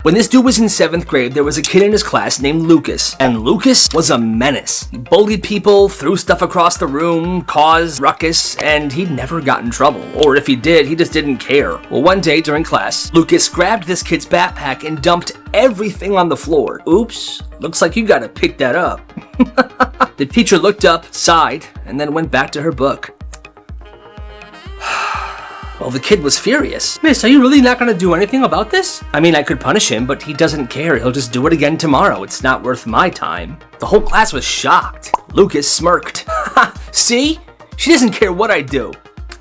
When this dude was in 7th grade, there was a kid in his class named Lucas, and Lucas was a menace. He bullied people, threw stuff across the room, caused ruckus, and he never got in trouble. Or if he did, he just didn't care. Well, one day during class, Lucas grabbed this kid's backpack and dumped everything on the floor. Oops, looks like you gotta pick that up. The teacher looked up, sighed, and then went back to her book. Well, the kid was furious. Miss, are you really not gonna do anything about this? I mean, I could punish him, but he doesn't care. He'll just do it again tomorrow. It's not worth my time. The whole class was shocked. Lucas smirked. See? She doesn't care what I do.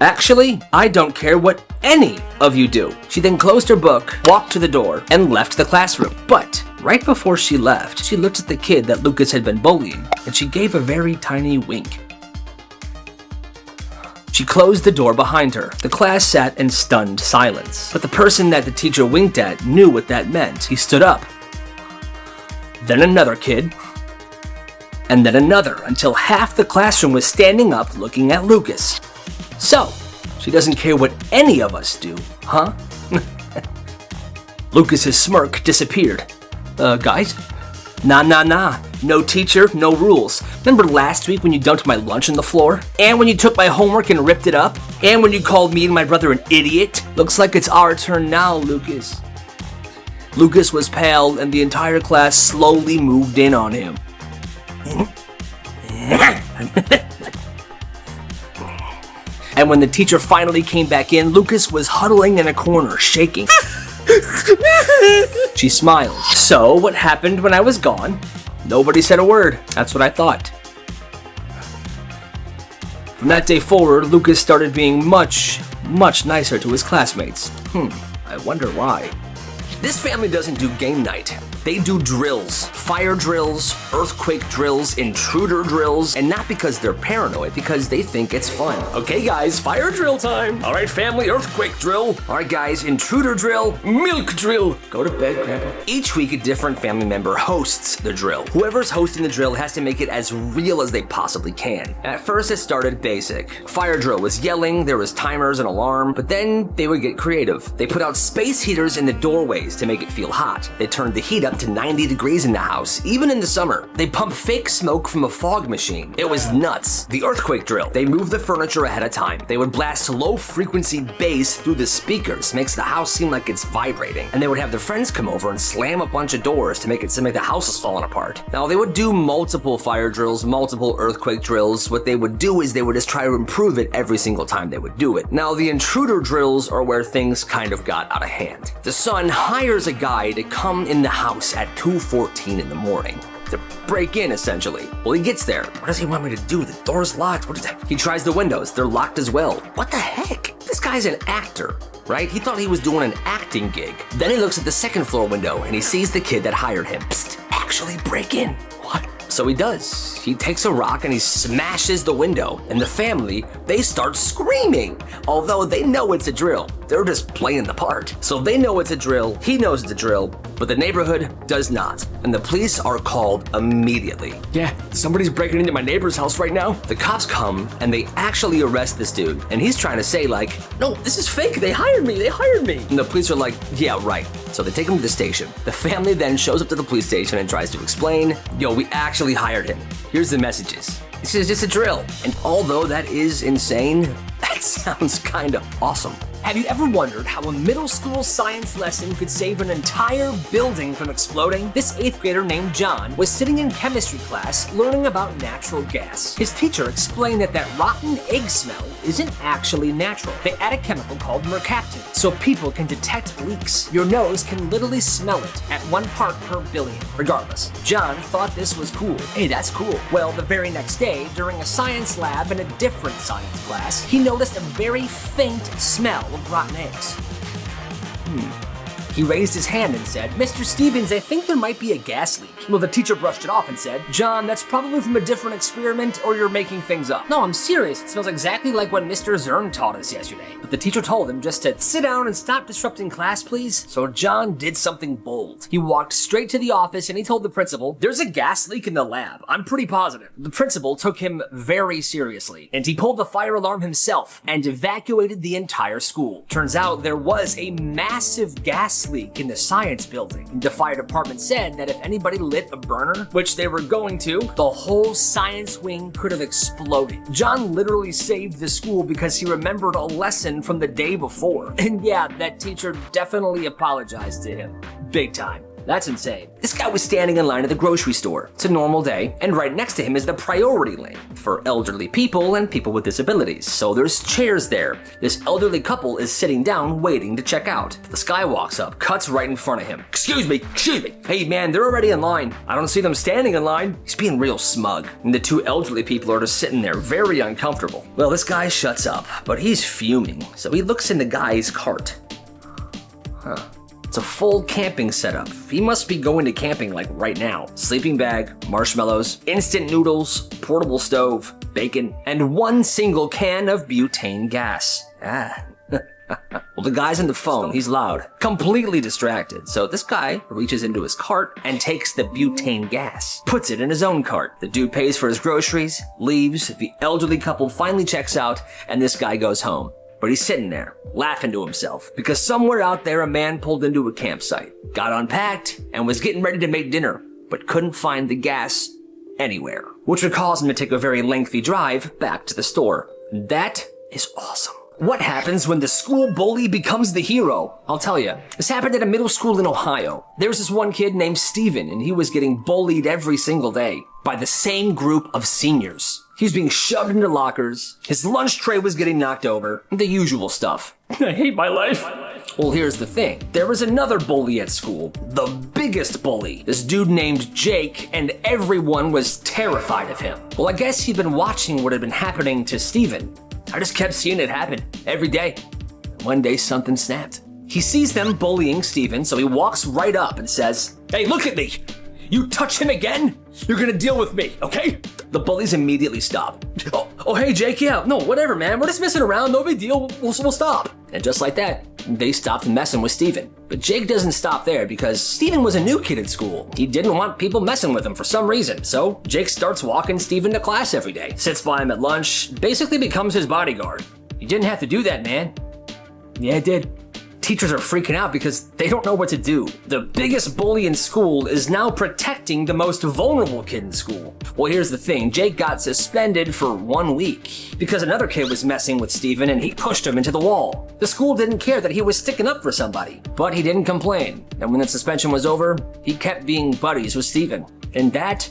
Actually, I don't care what any of you do. She then closed her book, walked to the door, and left the classroom. But right before she left, she looked at the kid that Lucas had been bullying, and she gave a very tiny wink. She closed the door behind her. The class sat in stunned silence. But the person that the teacher winked at knew what that meant. He stood up. Then another kid. And then another, until half the classroom was standing up looking at Lucas. So, she doesn't care what any of us do, huh? Lucas's smirk disappeared. Guys? Nah. No teacher, no rules. Remember last week when you dumped my lunch on the floor? And when you took my homework and ripped it up? And when you called me and my brother an idiot? Looks like it's our turn now, Lucas. Lucas was pale and the entire class slowly moved in on him. And when the teacher finally came back in, Lucas was huddling in a corner, shaking. She smiled. So, what happened when I was gone? Nobody said a word. That's what I thought. From that day forward, Lucas started being much nicer to his classmates. I wonder why. This family doesn't do game night. They do drills. Fire drills, earthquake drills, intruder drills, and not because they're paranoid, because they think it's fun. Okay guys, fire drill time. All right family, earthquake drill. All right guys, intruder drill, milk drill. Go to bed, Grandpa. Each week, a different family member hosts the drill. Whoever's hosting the drill has to make it as real as they possibly can. At first, it started basic. Fire drill was yelling, there was timers and alarm, but then they would get creative. They put out space heaters in the doorways to make it feel hot. They turned the heat up to 90 degrees in the house, even in the summer. They pumped fake smoke from a fog machine. It was nuts. The earthquake drill. They moved the furniture ahead of time. They would blast low-frequency bass through the speakers, makes the house seem like it's vibrating. And they would have their friends come over and slam a bunch of doors to make it seem like the house is falling apart. Now, they would do multiple fire drills, multiple earthquake drills. What they would do is they would just try to improve it every single time they would do it. Now, the intruder drills are where things kind of got out of hand. The son hires a guy to come in the house at 2:14 in the morning. To break in, essentially. Well, he gets there. What does he want me to do? The door's locked. What is that? He tries the windows. They're locked as well. What the heck? This guy's an actor, right? He thought he was doing an acting gig. Then he looks at the second floor window and he sees the kid that hired him. Psst, actually break in. What? So he does. He takes a rock and he smashes the window. And the family, they start screaming. Although they know it's a drill. They're just playing the part. So they know it's a drill, he knows it's a drill, but the neighborhood does not. And the police are called immediately. Yeah, somebody's breaking into my neighbor's house right now. The cops come and they actually arrest this dude. And he's trying to say like, no, this is fake, they hired me. And the police are like, yeah, right. So they take him to the station. The family then shows up to the police station and tries to explain, yo, we actually hired him. Here's the messages. This is just a drill. And although that is insane, that sounds kind of awesome. Have you ever wondered how a middle school science lesson could save an entire building from exploding? This 8th grader named John was sitting in chemistry class learning about natural gas. His teacher explained that rotten egg smell isn't actually natural. They add a chemical called mercaptan so people can detect leaks. Your nose can literally smell it at 1 part per billion. Regardless, John thought this was cool. Hey, that's cool. Well, the very next day, during a science lab in a different science class, he noticed a very faint smell of rotten eggs. He raised his hand and said, Mr. Stevens, I think there might be a gas leak. Well, the teacher brushed it off and said, John, that's probably from a different experiment or you're making things up. No, I'm serious. It smells exactly like what Mr. Zern taught us yesterday. But the teacher told him just to sit down and stop disrupting class, please. So John did something bold. He walked straight to the office and he told the principal, there's a gas leak in the lab. I'm pretty positive. The principal took him very seriously and he pulled the fire alarm himself and evacuated the entire school. Turns out there was a massive gas gas leak in the science building. The fire department said that if anybody lit a burner, which they were going to, the whole science wing could have exploded. John literally saved the school because he remembered a lesson from the day before. And yeah, that teacher definitely apologized to him. Big time. That's insane. This guy was standing in line at the grocery store. It's a normal day, and right next to him is the priority lane for elderly people and people with disabilities. So there's chairs there. This elderly couple is sitting down waiting to check out. This guy walks up, cuts right in front of him. Excuse me. Hey man, they're already in line. I don't see them standing in line. He's being real smug. And the two elderly people are just sitting there, very uncomfortable. Well, this guy shuts up, but he's fuming. So he looks in the guy's cart. It's a full camping setup. He must be going to camping like right now. Sleeping bag, marshmallows, instant noodles, portable stove, bacon, and one single can of butane gas. Well, the guy's on the phone. He's loud, completely distracted. So this guy reaches into his cart and takes the butane gas, puts it in his own cart. The dude pays for his groceries, leaves. The elderly couple finally checks out, and this guy goes home. But he's sitting there, laughing to himself, because somewhere out there a man pulled into a campsite, got unpacked, and was getting ready to make dinner, but couldn't find the gas anywhere, which would cause him to take a very lengthy drive back to the store. That is awesome. What happens when the school bully becomes the hero? I'll tell you. This happened at a middle school in Ohio. There was this one kid named Steven, and he was getting bullied every single day by the same group of seniors. He was being shoved into lockers, his lunch tray was getting knocked over, the usual stuff. I hate my life. Well, here's the thing. There was another bully at school, the biggest bully, this dude named Jake, and everyone was terrified of him. Well, I guess he'd been watching what had been happening to Steven. I just kept seeing it happen every day. One day something snapped. He sees them bullying Steven, so he walks right up and says, "Hey, look at me! You touch him again, you're gonna deal with me, okay?" The bullies immediately stop. Oh, hey, Jake, yeah, no, whatever, man. We're just messing around, no big deal, we'll stop. And just like that, they stopped messing with Steven. But Jake doesn't stop there because Steven was a new kid at school. He didn't want people messing with him for some reason. So Jake starts walking Steven to class every day, sits by him at lunch, basically becomes his bodyguard. You didn't have to do that, man. Yeah, it did. Teachers are freaking out because they don't know what to do. The biggest bully in school is now protecting the most vulnerable kid in school. Well, here's the thing. Jake got suspended for 1 week because another kid was messing with Steven and he pushed him into the wall. The school didn't care that he was sticking up for somebody, but he didn't complain. And when the suspension was over, he kept being buddies with Steven. And that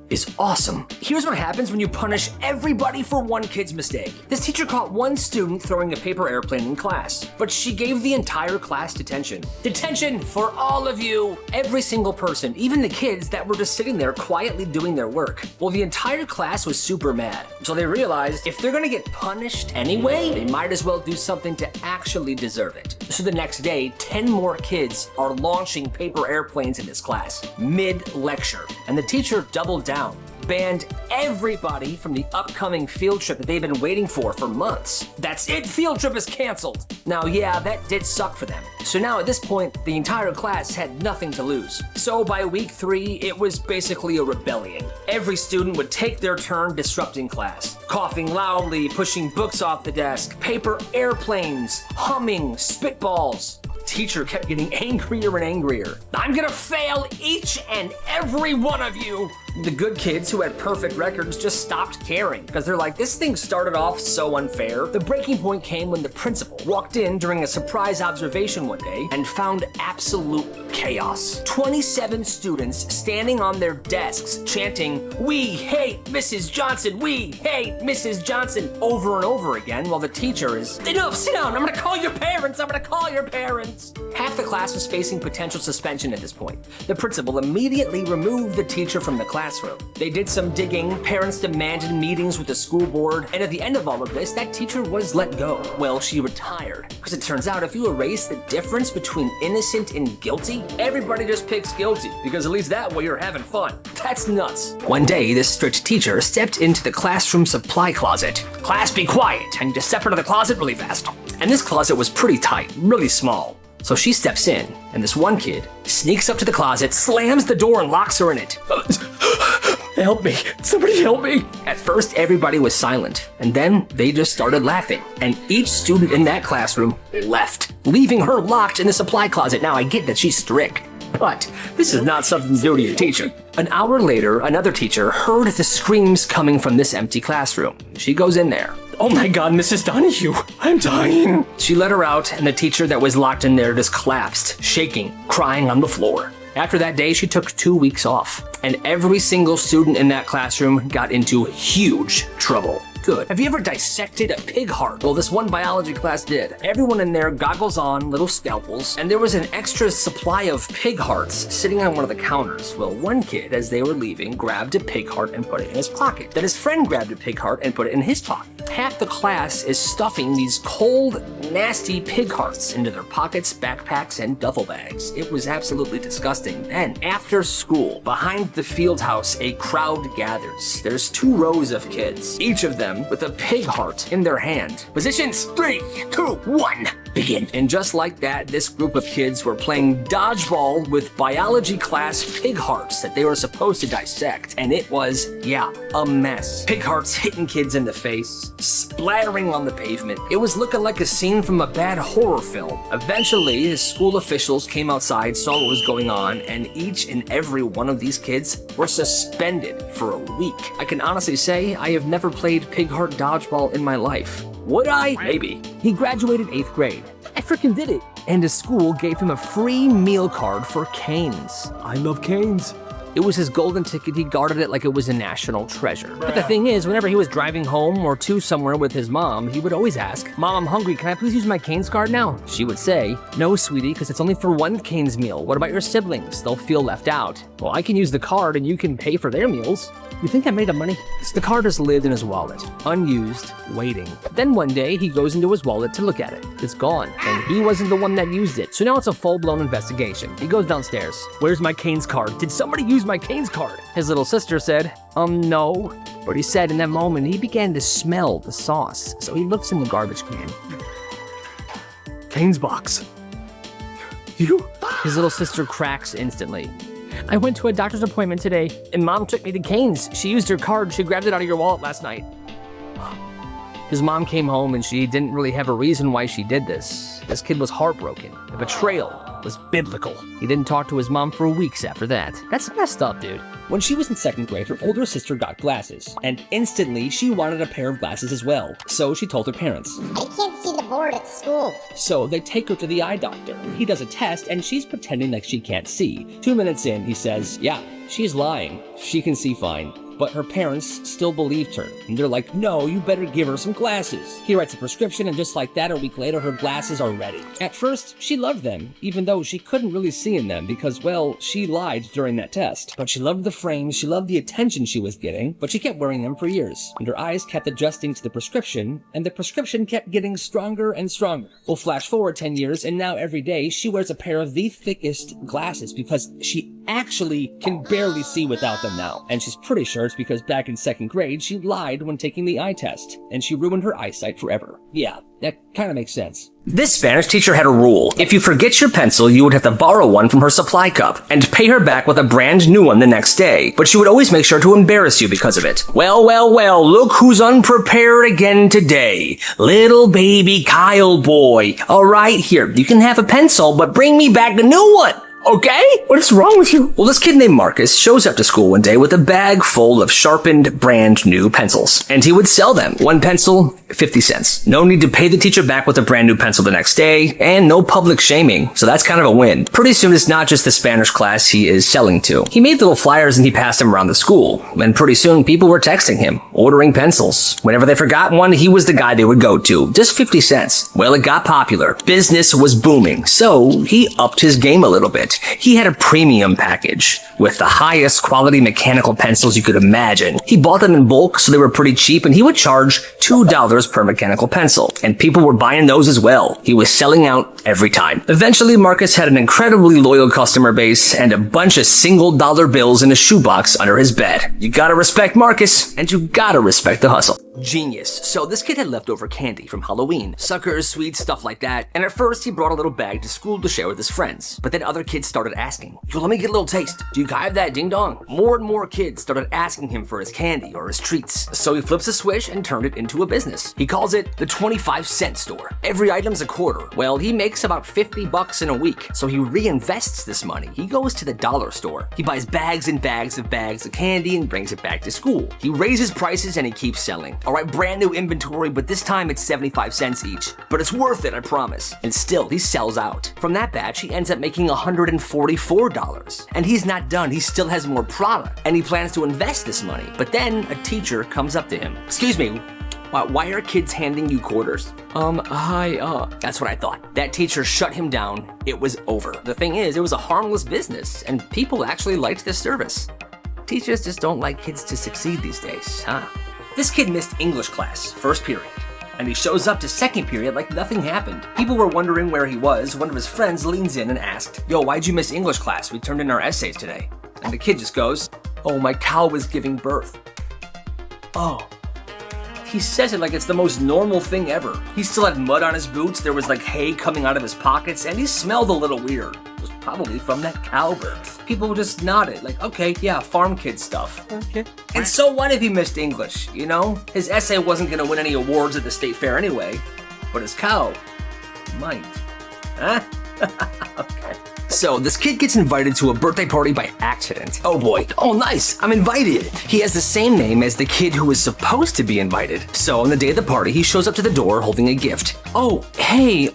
is awesome. Here's what happens when you punish everybody for one kid's mistake. This teacher caught one student throwing a paper airplane in class, but she gave the entire class detention. Detention for all of you! Every single person, even the kids that were just sitting there quietly doing their work. Well, the entire class was super mad, so they realized if they're gonna get punished anyway, they might as well do something to actually deserve it. So the next day, 10 more kids are launching paper airplanes in this class, mid-lecture, and the teacher doubled down. Banned everybody from the upcoming field trip that they've been waiting for months. That's it, field trip is canceled. Now, yeah, that did suck for them. So now at this point, the entire class had nothing to lose. So by week 3, it was basically a rebellion. Every student would take their turn disrupting class, coughing loudly, pushing books off the desk, paper airplanes, humming, spitballs. Teacher kept getting angrier and angrier. I'm gonna fail each and every one of you. The good kids who had perfect records just stopped caring because they're like, this thing started off so unfair. The breaking point came when the principal walked in during a surprise observation one day and found absolute chaos. 27 students standing on their desks chanting, "We hate Mrs. Johnson, we hate Mrs. Johnson," over and over again while the teacher is, "Enough, sit down, I'm gonna call your parents, I'm gonna call your parents." Half the class was facing potential suspension at this point. The principal immediately removed the teacher from the classroom. They did some digging, parents demanded meetings with the school board, and at the end of all of this, that teacher was let go. Well, she retired. Because it turns out if you erase the difference between innocent and guilty, everybody just picks guilty, because at least that way you're having fun. That's nuts. One day, this strict teacher stepped into the classroom supply closet. "Class, be quiet. I need to step into the closet really fast." And this closet was pretty tight, really small. So she steps in, and this one kid sneaks up to the closet, slams the door, and locks her in it. Help me. Somebody help me. At first, everybody was silent, and then they just started laughing. And each student in that classroom left, leaving her locked in the supply closet. Now, I get that she's strict, but this is not something to do to your teacher. An hour later, another teacher heard the screams coming from this empty classroom. She goes in there. Oh my God, Mrs. Donahue, I'm dying. She let her out, and the teacher that was locked in there just collapsed, shaking, crying on the floor. After that day, she took 2 weeks off, and every single student in that classroom got into huge trouble. Good. Have you ever dissected a pig heart? Well, this one biology class did. Everyone in there, goggles on, little scalpels, and there was an extra supply of pig hearts sitting on one of the counters. Well, one kid, as they were leaving, grabbed a pig heart and put it in his pocket. Then his friend grabbed a pig heart and put it in his pocket. Half the class is stuffing these cold, nasty pig hearts into their pockets, backpacks, and duffel bags. It was absolutely disgusting. Then, after school, behind the field house, a crowd gathers. There's 2 rows of kids, each of them with a pig heart in their hand. Positions, 3, 2, 1, begin. And just like that, this group of kids were playing dodgeball with biology class pig hearts that they were supposed to dissect. And it was, a mess. Pig hearts hitting kids in the face, splattering on the pavement. It was looking like a scene from a bad horror film. Eventually, the school officials came outside, saw what was going on, and each and every one of these kids were suspended for a week. I can honestly say I have never played pig heart dodgeball in my life. Would I? Maybe. He graduated 8th grade. I freaking did it. And his school gave him a free meal card for Cane's. I love Cane's. It was his golden ticket. He guarded it like it was a national treasure. But the thing is, whenever he was driving home or to somewhere with his mom, he would always ask, Mom, I'm hungry. Can I please use my Cane's card now? She would say, no, sweetie, because it's only for one Cane's meal. What about your siblings? They'll feel left out. Well, I can use the card and you can pay for their meals. You think I made the money? The card has lived in his wallet, unused, waiting. Then one day, he goes into his wallet to look at it. It's gone, and he wasn't the one that used it. So now it's a full-blown investigation. He goes downstairs. Where's my Cane's card? Did somebody use my Cane's card? His little sister said, no. But he said in that moment, he began to smell the sauce. So he looks in the garbage can. Cane's box. You? His little sister cracks instantly. I went to a doctor's appointment today, and Mom took me to Cane's. She used her card. She grabbed it out of your wallet last night. His mom came home, and she didn't really have a reason why she did this. This kid was heartbroken. The betrayal was biblical. He didn't talk to his mom for weeks after that. That's messed up, dude. When she was in 2nd grade, her older sister got glasses, and instantly she wanted a pair of glasses as well. So she told her parents. I can't see the board at school. So they take her to the eye doctor. He does a test, and she's pretending like she can't see. 2 minutes in, he says, yeah, she's lying. She can see fine. But her parents still believed her, and they're like, no, you better give her some glasses. He writes a prescription, and just like that, a week later, her glasses are ready. At first, she loved them, even though she couldn't really see in them because, well, she lied during that test. But she loved the frames, she loved the attention she was getting, but she kept wearing them for years. And her eyes kept adjusting to the prescription, and the prescription kept getting stronger and stronger. We'll flash forward 10 years, and now every day, she wears a pair of the thickest glasses because she actually can barely see without them now. And she's pretty sure it's because back in 2nd grade, she lied when taking the eye test, and she ruined her eyesight forever. Yeah, that kind of makes sense. This Spanish teacher had a rule. If you forget your pencil, you would have to borrow one from her supply cup and pay her back with a brand new one the next day. But she would always make sure to embarrass you because of it. Well, well, well, look who's unprepared again today. Little baby Kyle boy. All right, here, you can have a pencil, but bring me back the new one. Okay? What is wrong with you? Well, this kid named Marcus shows up to school one day with a bag full of sharpened, brand new pencils. And he would sell them. One pencil, 50 cents. No need to pay the teacher back with a brand new pencil the next day, and no public shaming. So that's kind of a win. Pretty soon, it's not just the Spanish class he is selling to. He made little flyers and he passed them around the school. And pretty soon, people were texting him, ordering pencils. Whenever they forgot one, he was the guy they would go to. Just 50 cents. Well, it got popular. Business was booming. So he upped his game a little bit. He had a premium package with the highest quality mechanical pencils you could imagine. He bought them in bulk, so they were pretty cheap, and he would charge $2 per mechanical pencil. And people were buying those as well. He was selling out every time. Eventually, Marcus had an incredibly loyal customer base and a bunch of single-dollar bills in a shoebox under his bed. You gotta respect Marcus, and you gotta respect the hustle. Genius. So this kid had leftover candy from Halloween. Suckers, sweets, stuff like that. And at first, he brought a little bag to school to share with his friends. But then other kids started asking, yo, let me get a little taste. Do you have that, ding dong? More and more kids started asking him for his candy or his treats. So he flips a switch and turned it into a business. He calls it the 25-cent store. Every item's a quarter. Well, he makes about $50 in a week. So he reinvests this money. He goes to the dollar store. He buys bags and bags of candy and brings it back to school. He raises prices and he keeps selling. All right, brand new inventory, but this time it's 75 cents each. But it's worth it, I promise. And still, he sells out. From that batch, he ends up making $144. And he's not done. He still has more product. And he plans to invest this money. But then a teacher comes up to him. Excuse me, why are kids handing you quarters? Hi. That's what I thought. That teacher shut him down. It was over. The thing is, it was a harmless business, and people actually liked this service. Teachers just don't like kids to succeed these days, huh? This kid missed English class, first period, and he shows up to second period like nothing happened. People were wondering where he was. One of his friends leans in and asked, yo, why'd you miss English class? We turned in our essays today. And the kid just goes, oh, my cow was giving birth. Oh. He says it like it's the most normal thing ever. He still had mud on his boots, there was like hay coming out of his pockets, and he smelled a little weird. It was probably from that cow birth. People just nodded, like, okay, yeah, farm kid stuff. Okay. And so what if he missed English, you know? His essay wasn't gonna win any awards at the state fair anyway, but his cow might. Huh? Okay. So this kid gets invited to a birthday party by accident. Oh boy, oh nice, I'm invited. He has the same name as the kid who was supposed to be invited. So on the day of the party, he shows up to the door holding a gift. Oh, hey,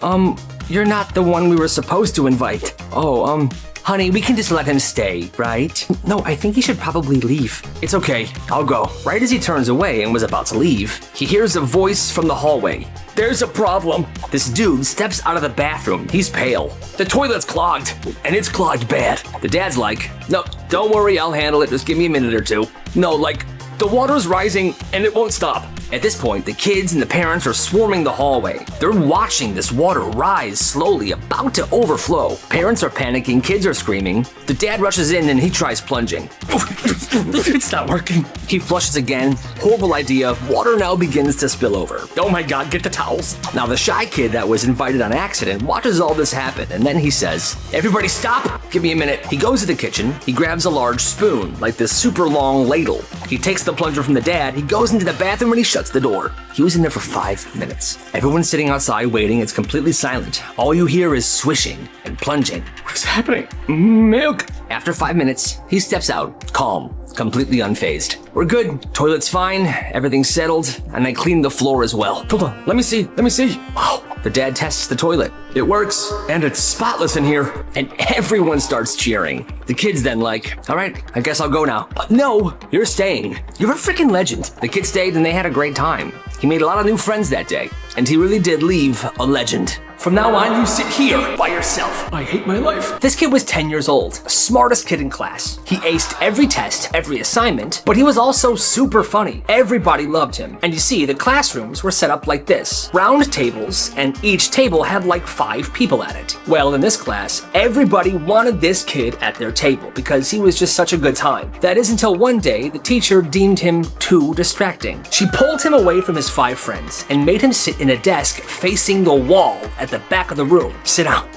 you're not the one we were supposed to invite. Oh, honey, we can just let him stay, right? No, I think he should probably leave. It's okay, I'll go. Right as he turns away and was about to leave, he hears a voice from the hallway. There's a problem. This dude steps out of the bathroom. He's pale. The toilet's clogged, and it's clogged bad. The dad's like, no, don't worry, I'll handle it. Just give me a minute or two. No, like, the water's rising, and it won't stop. At this point, the kids and the parents are swarming the hallway. They're watching this water rise slowly, about to overflow. Parents are panicking, kids are screaming. The dad rushes in and he tries plunging. It's not working. He flushes again. Horrible idea. Water now begins to spill over. Oh my God, get the towels. Now the shy kid that was invited on accident watches all this happen, and then he says, everybody stop, give me a minute. He goes to the kitchen. He grabs a large spoon, like this super long ladle. He takes the plunger from the dad. He goes into the bathroom and he shuts the door. He was in there for 5 minutes. Everyone's sitting outside waiting. It's completely silent. All you hear is swishing and plunging. What's happening? Milk! After 5 minutes, he steps out, calm, completely unfazed. We're good. Toilet's fine. Everything's settled. And I cleaned the floor as well. Hold on. Let me see. Wow. The dad tests the toilet. It works. And it's spotless in here. And everyone starts cheering. The kid's then like, all right, I guess I'll go now. No, you're staying. You're a freaking legend. The kid stayed and they had a great time. He made a lot of new friends that day. And he really did leave a legend. From now on, you sit here by yourself. I hate my life. This kid was 10 years old, smartest kid in class. He aced every test, every assignment, but he was also super funny. Everybody loved him. And you see, the classrooms were set up like this. Round tables, and each table had like 5 people at it. Well, in this class, everybody wanted this kid at their table because he was just such a good time. That is until one day, the teacher deemed him too distracting. She pulled him away from his 5 friends and made him sit in a desk facing the wall at the back of the room. Sit down.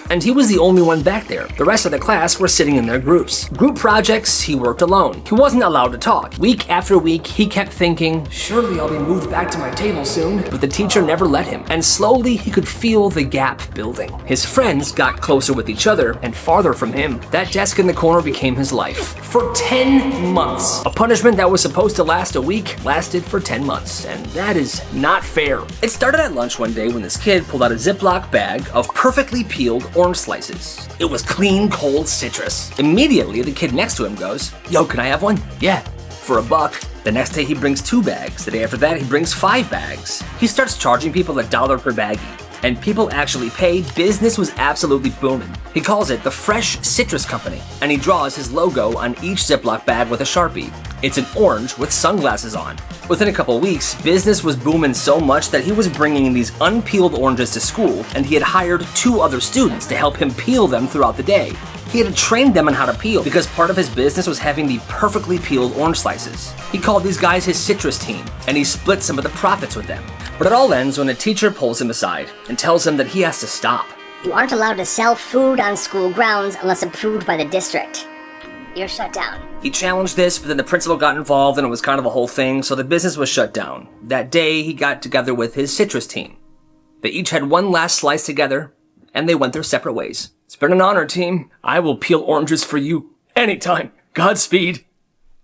And he was the only one back there. The rest of the class were sitting in their groups. Group projects, he worked alone. He wasn't allowed to talk. Week after week, he kept thinking, surely I'll be moved back to my table soon. But the teacher never let him. And slowly, he could feel the gap building. His friends got closer with each other and farther from him. That desk in the corner became his life. For 10 months. A punishment that was supposed to last a week lasted for 10 months. And that is not fair. It started at lunch one day when this kid pulled out a Ziploc bag of perfectly peeled orange slices. It was clean, cold citrus. Immediately, the kid next to him goes, yo, can I have one? Yeah, for $1. The next day, he brings 2 bags. The day after that, he brings 5 bags. He starts charging people $1 per baggie. And people actually pay. Business was absolutely booming. He calls it the Fresh Citrus Company, and he draws his logo on each Ziploc bag with a Sharpie. It's an orange with sunglasses on. Within a couple weeks, business was booming so much that he was bringing these unpeeled oranges to school, and he had hired 2 other students to help him peel them throughout the day. He had to train them on how to peel because part of his business was having the perfectly peeled orange slices. He called these guys his citrus team, and he split some of the profits with them. But it all ends when a teacher pulls him aside and tells him that he has to stop. You aren't allowed to sell food on school grounds unless approved by the district. You're shut down. He challenged this, but then the principal got involved and it was kind of a whole thing, so the business was shut down. That day, he got together with his citrus team. They each had one last slice together, and they went their separate ways. It's been an honor, team. I will peel oranges for you anytime. Godspeed.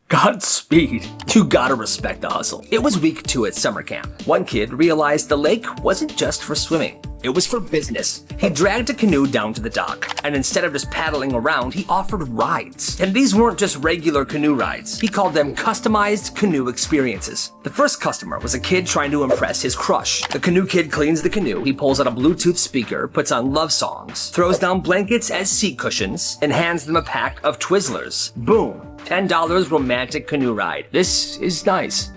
Godspeed. You gotta respect the hustle. It was week 2 at summer camp. One kid realized the lake wasn't just for swimming. It was for business. He dragged a canoe down to the dock, and instead of just paddling around, he offered rides. And these weren't just regular canoe rides. He called them customized canoe experiences. The first customer was a kid trying to impress his crush. The canoe kid cleans the canoe, he pulls out a Bluetooth speaker, puts on love songs, throws down blankets as seat cushions, and hands them a pack of Twizzlers. Boom. $10 romantic canoe ride. This is nice.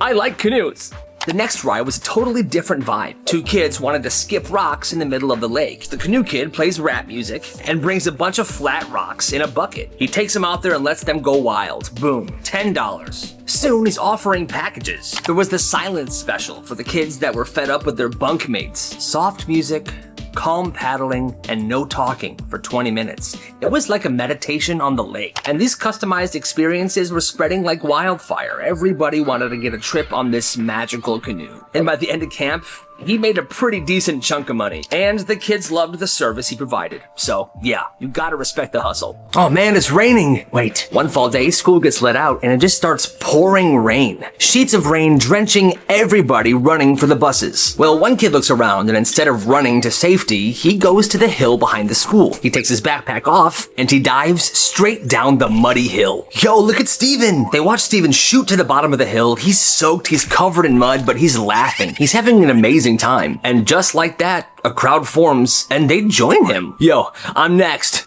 I like canoes. The next ride was a totally different vibe. 2 kids wanted to skip rocks in the middle of the lake. The canoe kid plays rap music and brings a bunch of flat rocks in a bucket. He takes them out there and lets them go wild. Boom, $10. Soon he's offering packages. There was the silence special for the kids that were fed up with their bunkmates. Soft music, calm paddling, and no talking for 20 minutes. It was like a meditation on the lake. And these customized experiences were spreading like wildfire. Everybody wanted to get a trip on this magical canoe. And by the end of camp, he made a pretty decent chunk of money. And the kids loved the service he provided. So, yeah, you gotta respect the hustle. Oh man, it's raining. Wait. One fall day, school gets let out and it just starts pouring rain. Sheets of rain drenching everybody running for the buses. Well, one kid looks around and instead of running to safety, he goes to the hill behind the school. He takes his backpack off and he dives straight down the muddy hill. Yo, look at Steven. They watch Steven shoot to the bottom of the hill. He's soaked, he's covered in mud, but he's laughing. He's having an amazing time. And just like that, a crowd forms and they join him. Yo, I'm next.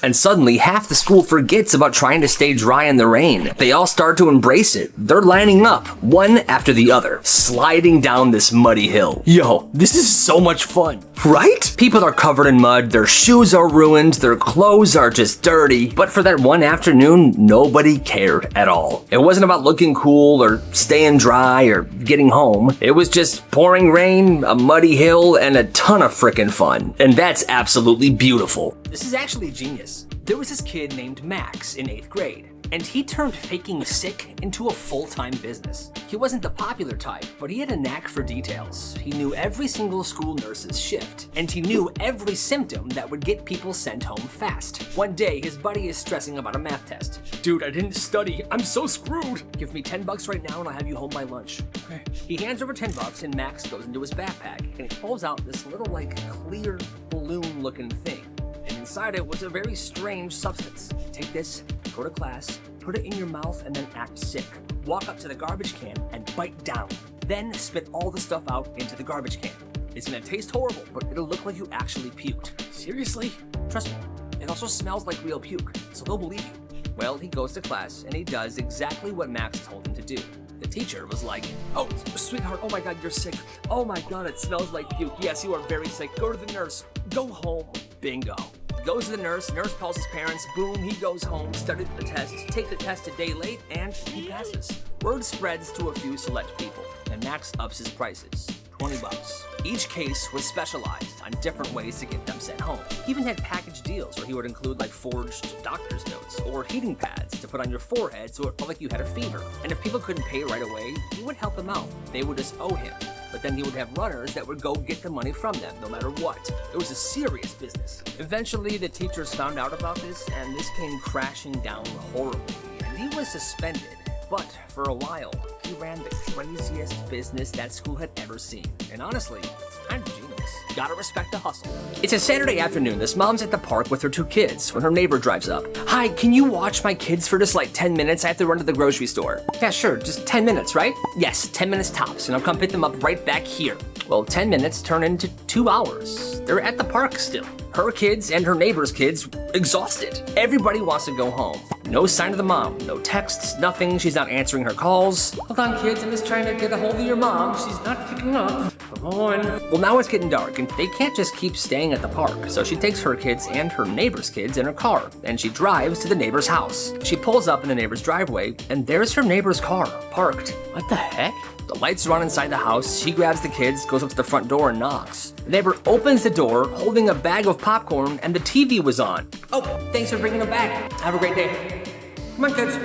And suddenly half the school forgets about trying to stay dry in the rain. They all start to embrace it. They're lining up, one after the other, sliding down this muddy hill. Yo, this is so much fun, right? People are covered in mud, their shoes are ruined, their clothes are just dirty. But for that one afternoon, nobody cared at all. It wasn't about looking cool or staying dry or getting home. It was just pouring rain, a muddy hill, and a ton of frickin' fun. And that's absolutely beautiful. This is actually genius. There was this kid named Max in 8th grade, and he turned faking sick into a full-time business. He wasn't the popular type, but he had a knack for details. He knew every single school nurse's shift, and he knew every symptom that would get people sent home fast. One day, his buddy is stressing about a math test. Dude, I didn't study. I'm so screwed. Give me $10 right now and I'll have you home by lunch. Okay. He hands over $10 and Max goes into his backpack, and he pulls out this little, clear balloon-looking thing. And inside it was a very strange substance. Take this, go to class, put it in your mouth, and then act sick. Walk up to the garbage can and bite down. Then spit all the stuff out into the garbage can. It's gonna taste horrible, but it'll look like you actually puked. Seriously? Trust me, it also smells like real puke, so they'll believe you. Well, he goes to class and he does exactly what Max told him to do. The teacher was like, oh, sweetheart, oh my God, you're sick. Oh my God, it smells like puke. Yes, you are very sick. Go to the nurse. Go home. Bingo. Goes to the nurse calls his parents, boom, he goes home, studied the test, take the test a day late, and he passes. Word spreads to a few select people, and Max ups his prices, $20. Each case was specialized on different ways to get them sent home. He even had package deals where he would include forged doctor's notes or heating pads to put on your forehead so it felt like you had a fever. And if people couldn't pay right away, he would help them out. They would just owe him. But then he would have runners that would go get the money from them, no matter what. It was a serious business. Eventually, the teachers found out about this, and this came crashing down horribly, and he was suspended. But for a while, he ran the craziest business that school had ever seen. And honestly, it's kind of genius. Gotta respect the hustle. It's a Saturday afternoon. This mom's at the park with her 2 kids when her neighbor drives up. Hi, can you watch my kids for just 10 minutes? I have to run to the grocery store. Yeah, sure, just 10 minutes, right? Yes, 10 minutes tops, and I'll come pick them up right back here. Well, 10 minutes turn into 2 hours. They're at the park still. Her kids and her neighbor's kids exhausted. Everybody wants to go home. No sign of the mom. No texts, nothing. She's not answering her calls. Hold on, kids. I'm just trying to get a hold of your mom. She's not picking up. Come on. Well, now it's getting dark, and And they can't just keep staying at the park, so she takes her kids and her neighbor's kids in her car, and she drives to the neighbor's house. She pulls up in the neighbor's driveway, and there's her neighbor's car, parked. What the heck? The lights are on inside the house. She grabs the kids, goes up to the front door, and knocks. The neighbor opens the door, holding a bag of popcorn, and the TV was on. Oh, thanks for bringing them back. Have a great day. Come on, kids.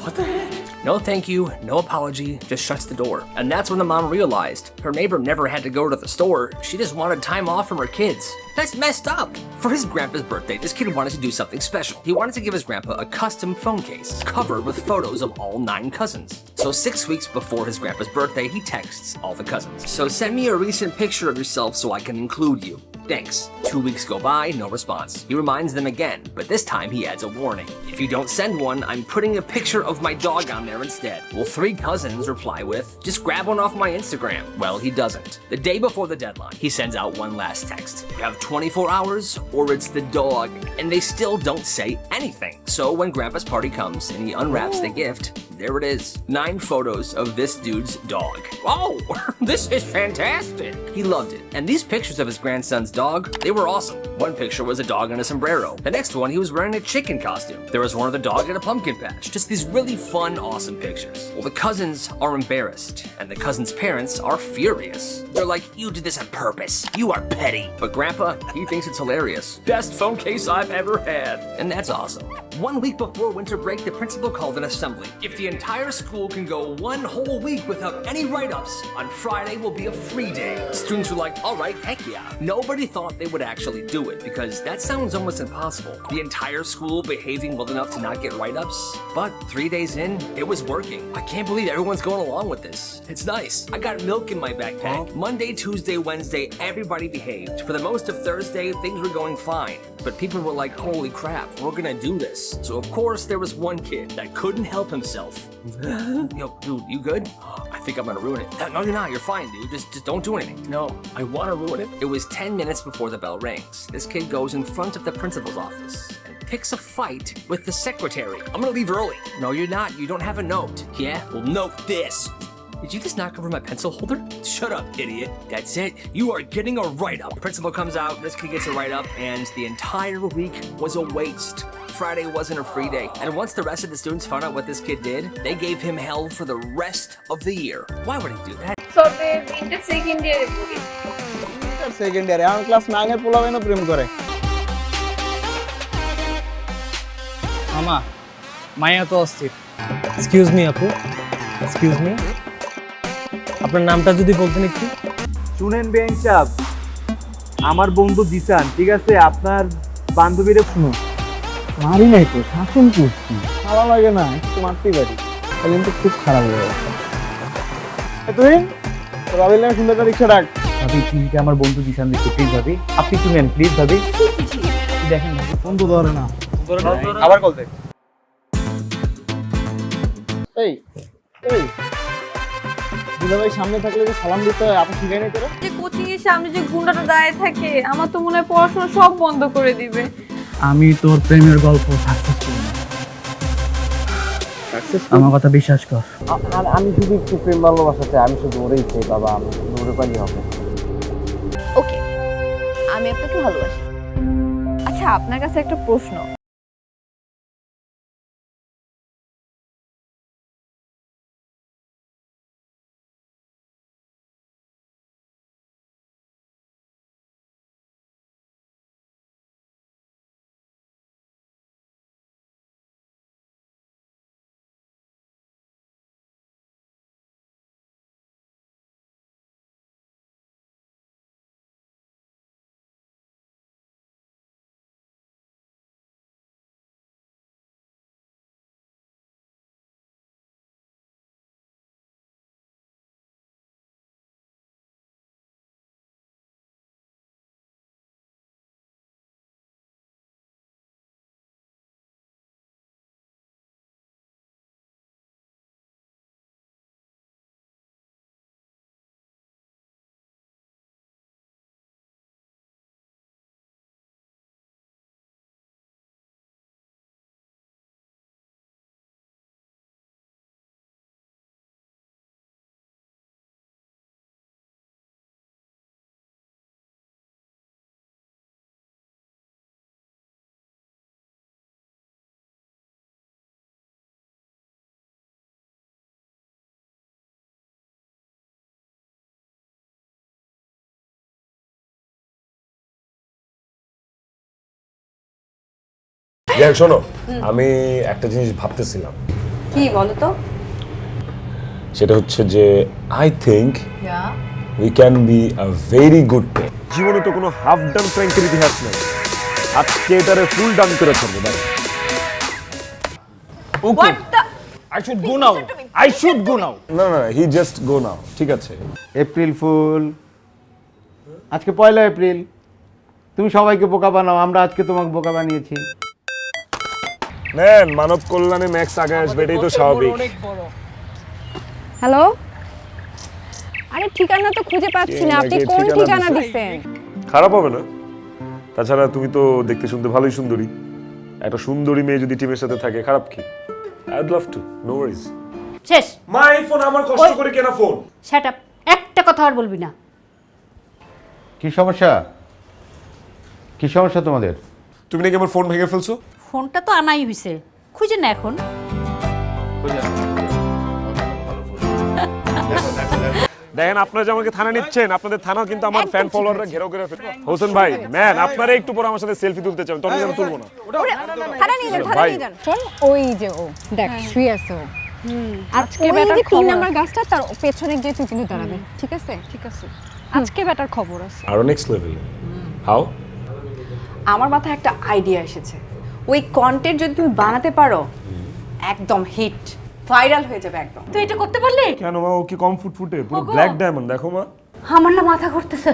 What the heck? No thank you, no apology, just shuts the door. And that's when the mom realized her neighbor never had to go to the store. She just wanted time off from her kids. That's messed up. For his grandpa's birthday, this kid wanted to do something special. He wanted to give his grandpa a custom phone case covered with photos of all 9 cousins. So 6 weeks before his grandpa's birthday, he texts all the cousins. So send me a recent picture of yourself so I can include you. Thanks. 2 weeks go by, no response. He reminds them again, but this time he adds a warning. If you don't send one, I'm putting a picture of my dog on there instead. Well, 3 cousins reply with, just grab one off my Instagram. Well, he doesn't. The day before the deadline, he sends out one last text. You have 24 hours or it's the dog. And they still don't say anything. So when Grandpa's party comes and he unwraps the gift, there it is. 9 photos of this dude's dog. Oh, this is fantastic. He loved it. And these pictures of his grandson's dog, they were awesome. One picture was a dog in a sombrero. The next one, he was wearing a chicken costume. There was one of the dog in a pumpkin patch. Just these really fun, awesome pictures. Well, the cousins are embarrassed, and the cousins' parents are furious. They're like, you did this on purpose. You are petty. But Grandpa, he thinks it's hilarious. Best phone case I've ever had. And that's awesome. 1 week before winter break, the principal called an assembly. If the entire school can go 1 whole week without any write-ups, on Friday will be a free day. Students were like, all right, heck yeah. Nobody thought they would actually do it because that sounds almost impossible. The entire school behaving well enough to not get write-ups. But 3 days in, it was working. I can't believe everyone's going along with this. It's nice. I got milk in my backpack. Monday, Tuesday, Wednesday, everybody behaved. For the most of Thursday, things were going fine. But people were like, holy crap, we're gonna do this. So of course, there was one kid that couldn't help himself. Yo, dude, you good? I think I'm gonna ruin it. No, you're not. You're fine, dude. Just don't do anything. No, I wanna ruin it. It was 10 minutes before the bell rings. This kid goes in front of the principal's office and picks a fight with the secretary. I'm gonna leave early. No, you're not. You don't have a note. Yeah? Well, note this. Did you just knock over my pencil holder? Shut up, idiot. That's it. You are getting a write-up. Principal comes out, this kid gets a write-up, and the entire week was a waste. Friday wasn't a free day. And once the rest of the students found out what this kid did, they gave him hell for the rest of the year. Why would he do that? সবে তিনটে second ইয়ারে পড়ি second ইয়ারে আমি class 9 এর পোলাবেনও প্রেম করে মামা মায়া তো অস্থির এক্সকিউজ মি আপু এক্সকিউজ মি আপনার নামটা যদি বলতেন একটু শুনেন বেঞ্চ সাহেব আমার বন্ধু জিসান ঠিক আছে আপনার বান্ধবীরে শুনো মারি নাই তো শাসন করছি ভালো লাগে না একটু মারতেই পারি তাহলে কিন্তু খুব খারাপ হয়ে গেছে তুই রবিল নামে সুন্দর একটা রিক্সা ডাক ভাবি কি আমার বন্ধু জিসান দিচ্ছে প্লিজ ভাবি আপনি কি নেন প্লিজ ভাবি দেখেন ভাবি বন্ধু ধরে না আবার কল দে এই এই দুলা ভাই সামনে থাকলে যে সালাম দিতে হয় আপনি শিখাই নাই তোরা যে কোচিং এর সামনে যে গুন্ডাটা দাঁড়িয়ে থাকে আমার তো মনে হয় পড়াশোনা সব বন্ধ করে দিবে আমি তোর প্রেমের গল্প সাকসেসফুল আমার কথা বিশ্বাস কর আমি শুধু একটু প্রেম ভালোবাসা চাই আমি শুধু ওরেই চাই বাবা আমি ওরে পালি হবে ওকে আমি আপনাকে ভালোবাসি আচ্ছা আপনার কাছে একটা প্রশ্ন শোনো, আমি একটা জিনিস ভাবতেছিলাম। কি বলো তো? সেটা হচ্ছে যে I think we can be a very good pay. জীবনে তো কোনো হাফ ডান প্র্যাঙ্কের ইতিহাস নেই, আজকে এটারে ফুল ডান করে ছাড়বো। ওকে I should go now. I should go now. না না, হি জাস্ট গো নাও। ঠিক আছে। এপ্রিল ফুল, আজকে 1 এপ্রিল। তুমি সবাইকে বোকা বানাও, আমরা আজকে তোমাকে বোকা বানিয়েছি। নেন, মানব কল্যাণে ম্যাক্স আগে আসবে, এটাই তো স্বাভাবিক। হ্যালো, আরে ঠিকানা তো খুঁজে পাচ্ছি না, আপনি কোন ঠিকানা দিছেন? খারাপ হবে না, তাছাড়া তুমি তো দেখতে শুনতে ভালোই সুন্দরী। একটা সুন্দরী মেয়ে যদি টিমের সাথে থাকে, খারাপ কি? I'd love to, no worries. শেষ। মাই ফোন, আমার কষ্ট করে কেনা ফোন। শাট আপ, একটা কথা আর বলবি না। কি সমস্যা? কি সমস্যা তোমাদের? তুমি নাকি আমার ফোন ভেঙে ফেলছো? ফোনটা তো আনাই হইছে, খুঁজে না এখন। দেখেন, আপনারা যে আমাকে থানা নিচ্ছেন, আপনাদের থানা কিন্তু আমার ফ্যান ফলোয়াররা ঘেরাও করে ফেলবে। হোসেন ভাই, ম্যান, আপনারা একটু পর আমার সাথে সেলফি তুলতে চান, তখন আমি তুলবো না। থানা নিয়ে যান, থানা নিয়ে যান। শোন, ওই যে ও দেখ শুয়ে আছে ও। আজকে বেটার 3 নাম্বার গাছটা তার পেছনে গিয়ে তুই কিন্তু দাঁড়াবে, ঠিক আছে? ঠিক আছে, আজকে বেটার খবর আছে। আরো নেক্সট লেভেল। হাউ? আমার মাথায় একটা আইডিয়া এসেছে। ওই কন্টেন্ট যদি তুমি বানাতে পারো, একদম হিট, ভাইরাল হয়ে যাবে একদম। তুই এটা করতে পারলি? কেন মা, ও কি কম ফুটফুটে? পুরো ব্ল্যাক ডায়মন্ড, দেখো মা। আমার না মাথা ঘুরতেছে।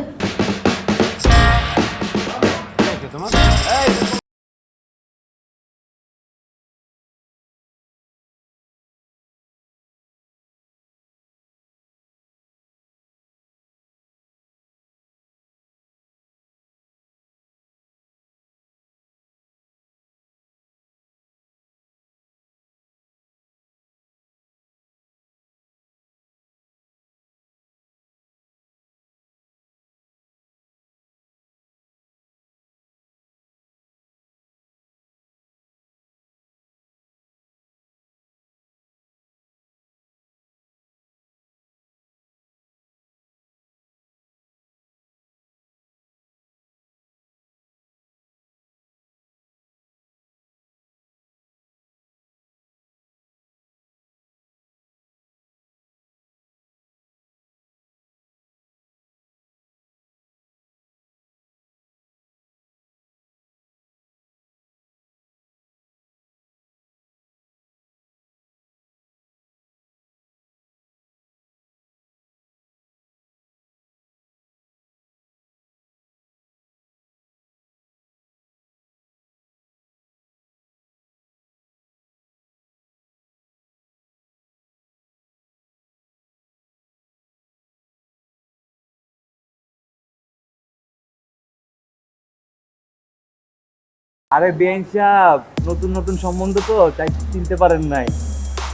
আরে বেঞ্চ সাহেব, নতুন নতুন সম্বন্ধ তো তাই চিনতে পারেন নাই।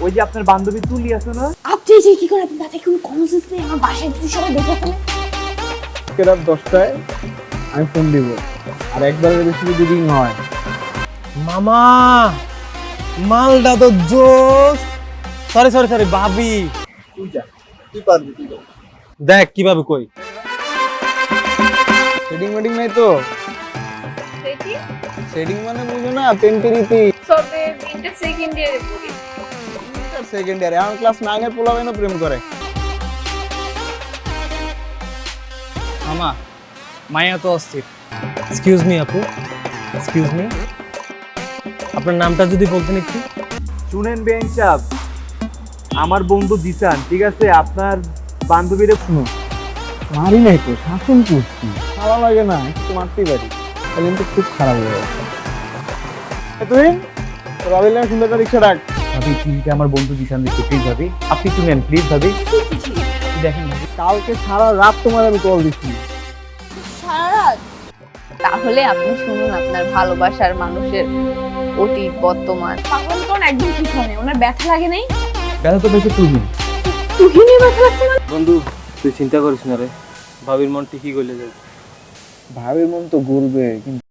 ওই যে আপনার বান্ধবী তুলি আছে না? আপনি যে কি করে, আপনি তাতে কোনো কমন সেন্স নেই? আমার বাসায় যদি সবাই দেখে ফেলে। রাত 10টায় আমি ফোন দিব, আর একবারের বেশি যদি রিং হয়। মামা, মালটা তো জোস। সরি সরি সরি, ভাবি। তুই পারবি, তুই পারবি। দেখ কিভাবে কই। সেটিং মেটিং নাই তো? সেটিং মানে বুঝো না, পেন্টিরিতি। সবে তিনটা সেকেন্ড ইয়ারে পড়ি। সেকেন্ড ইয়ারে আমার ক্লাস 9 এর পোলাবে না প্রেম করে। মামা, মায়া তো অস্থির। এক্সকিউজ মি আপু, এক্সকিউজ মি, আপনার নামটা যদি বলতেন একটু। শুনেন বেঞ্চ সাহেব, আমার বন্ধু দিশান, ঠিক আছে? আপনার বান্ধবীরে শুনো, মারি নাই তো, শাসন করছি। ভালো লাগে না, একটু মারতেই পারি, কিন্তু খুব খারাপ হয়ে গেছে। তুই রবির নামে সুন্দর একটা রিক্সা ডাক। ভাবি, চিনিটা আমার বন্ধু দিশান দিচ্ছে, প্লিজ ভাবি, আপনি একটু নেন প্লিজ ভাবি। দেখেন ভাবি, কালকে সারা রাত তোমার আমি কল দিচ্ছি। তাহলে আপনি শুনুন আপনার ভালোবাসার মানুষের অতীত বর্তমান। পাগল কোন একদম ঠিক হয় না, ওনার ব্যথা লাগে নাই। ব্যথা তো বেশি তুই তুহিনের ব্যথা লাগছে মানে? বন্ধু, তুই চিন্তা করিস না রে, ভাবির মন ঠিকই গলে যাবে। ভাবির মন তো ঘুরবে, কিন্তু